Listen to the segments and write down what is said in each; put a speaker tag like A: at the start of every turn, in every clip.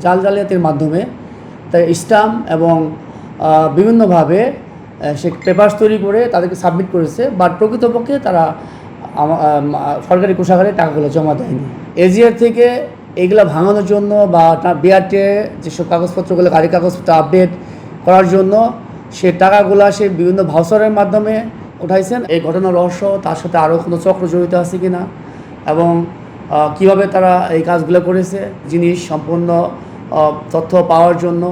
A: জাল জালিয়াতির মাধ্যমে তার স্টাম্প এবং বিভিন্নভাবে সে পেপারস তৈরি করে তাদেরকে সাবমিট করেছে, বাট প্রকৃতপক্ষে তারা সরকারি কোষাগারে টাকাগুলো জমা দেয়নি। এজিআর থেকে এইগুলো ভাঙানোর জন্য বা বিআরটি যেসব কাগজপত্রগুলো গাড়ি কাগজপত্র আপডেট করার জন্য সে টাকাগুলো সে বিভিন্ন ভাউচারের মাধ্যমে উঠাইছেন। এই ঘটনার রহস্য, তার সাথে আরও কোনো চক্র জড়িত আছে কি না এবং কিভাবে তারা এই কাজগুলো করেছে, জিনিস সম্পূর্ণ তথ্য পাওয়ার জন্য,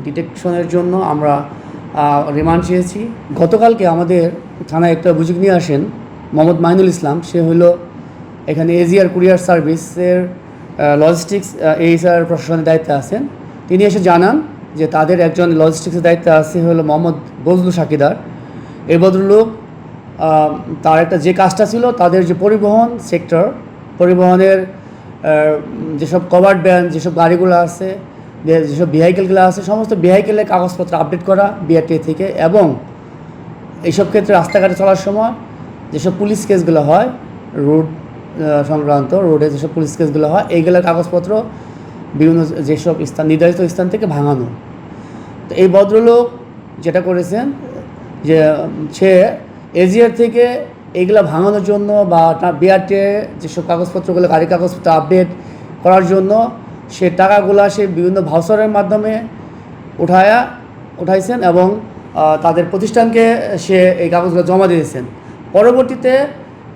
A: ডিটেকশনের জন্য আমরা রিমান্ড চেয়েছি। গতকালকে আমাদের থানায় একটা অভিযোগ নিয়ে আসেন মোহাম্মদ মাইনুল ইসলাম। সে হলো এখানে এজিআর কুরিয়ার সার্ভিসের লজিস্টিক্স এইচআর প্রশাসনের দায়িত্বে আছেন। তিনি এসে জানান যে তাদের একজন লজিস্টিক্সের দায়িত্বে আছে হলো মোহাম্মদ বজলু সাকিদার। এই ভদ্রলোক তার একটা যে কাজটা ছিল, তাদের যে পরিবহন সেক্টর, পরিবহনের যেসব কভার্ড ভ্যান, যেসব গাড়িগুলো আছে, যেসব ভেহিকেলগুলো আছে, সমস্ত ভেহিকেলের কাগজপত্র আপডেট করা বিআরটি থেকে, এবং এইসব ক্ষেত্রে রাস্তাঘাটে চলার সময় যেসব পুলিশ কেসগুলো হয়, রোড সংক্রান্ত রোডে যেসব পুলিশ কেসগুলো হয়, এইগুলোর কাগজপত্র বিভিন্ন যেসব স্থান, নির্ধারিত স্থান থেকে ভাঙানো। তো এই ভদ্রলোক যেটা করেছেন যে সে এজিআর থেকে এইগুলো ভাঙানোর জন্য বা বিআরটি যেসব কাগজপত্রগুলো গাড়ি কাগজপত্র আপডেট করার জন্য সে টাকাগুলো সে বিভিন্ন ভাউচারের মাধ্যমে উঠাইছেন এবং তাদের প্রতিষ্ঠানকে সে এই কাগজগুলো জমা দিয়েছেন। পরবর্তীতে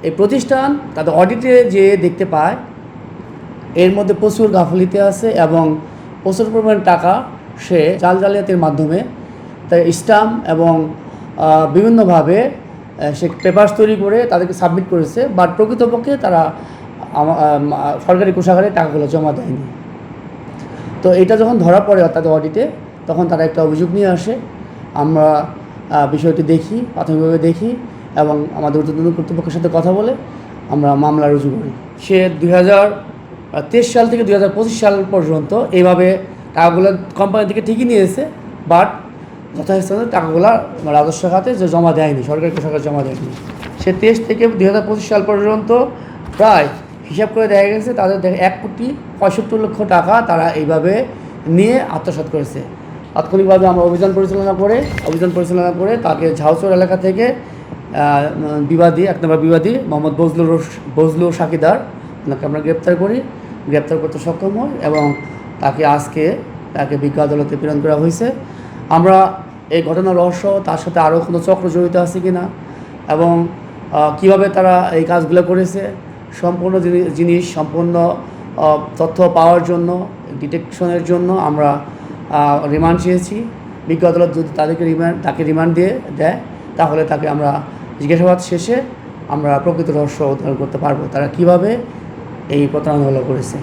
A: এই প্রতিষ্ঠান তাদের অডিটে যে দেখতে পায় এর মধ্যে প্রচুর গাফিলতি আছে এবং প্রচুর পরিমাণ টাকা সে জাল জালিয়াতির মাধ্যমে তার স্টাম্প এবং বিভিন্নভাবে সে পেপারস তৈরি করে তাদেরকে সাবমিট করেছে, বাট প্রকৃতপক্ষে তারা সরকারি কোষাগারে টাকাগুলো জমা দেয়নি। তো এটা যখন ধরা পড়ে তাদের অডিটে, তখন তারা একটা অভিযোগ নিয়ে আসে। আমরা বিষয়টি দেখি, প্রাথমিকভাবে দেখি এবং আমাদের ঊর্ধ্বতন কর্তৃপক্ষের সাথে কথা বলে আমরা মামলা রুজু করি। সে 2023 সাল থেকে 2025 সাল পর্যন্ত এইভাবে টাকাগুলো কোম্পানি থেকে ঠিকই নিয়েছে, বাট যথাস্থানে টাকাগুলো রাজস্ব খাতে যে জমা দেয়নি, সরকারি কোষাগারে জমা দেয়নি। সে 23 থেকে 2025 সাল পর্যন্ত প্রায় হিসাব করে দেখা গেছে তাদের 1,65,00,000 টাকা তারা এইভাবে নিয়ে আত্মসাৎ করেছে। তাৎক্ষণিকভাবে আমরা অভিযান পরিচালনা করে তাকে ঝাউচর এলাকা থেকে এক নম্বর বিবাদী মোহাম্মদ বজলু সাকিদার ওনাকে আমরা গ্রেপ্তার করতে সক্ষম হই এবং তাকে বিজ্ঞ আদালতে প্রেরণ করা হয়েছে। আমরা এই ঘটনার রহস্য, তার সাথে আরও কোনো চক্র জড়িত আছে কি না এবং কিভাবে তারা এই কাজগুলো করেছে, সম্পূর্ণ জিনিস সম্পূর্ণ তথ্য পাওয়ার জন্য, ডিটেকশনের জন্য আমরা রিমান্ড চেয়েছি। বিজ্ঞ আদালত যদি তাকে রিমান্ড দেয়, তাহলে তাকে আমরা জিজ্ঞাসাবাদ শেষে আমরা প্রকৃত রহস্য উদ্ধার করতে পারবো তারা কিভাবে এই প্রতারণাগুলো করেছে।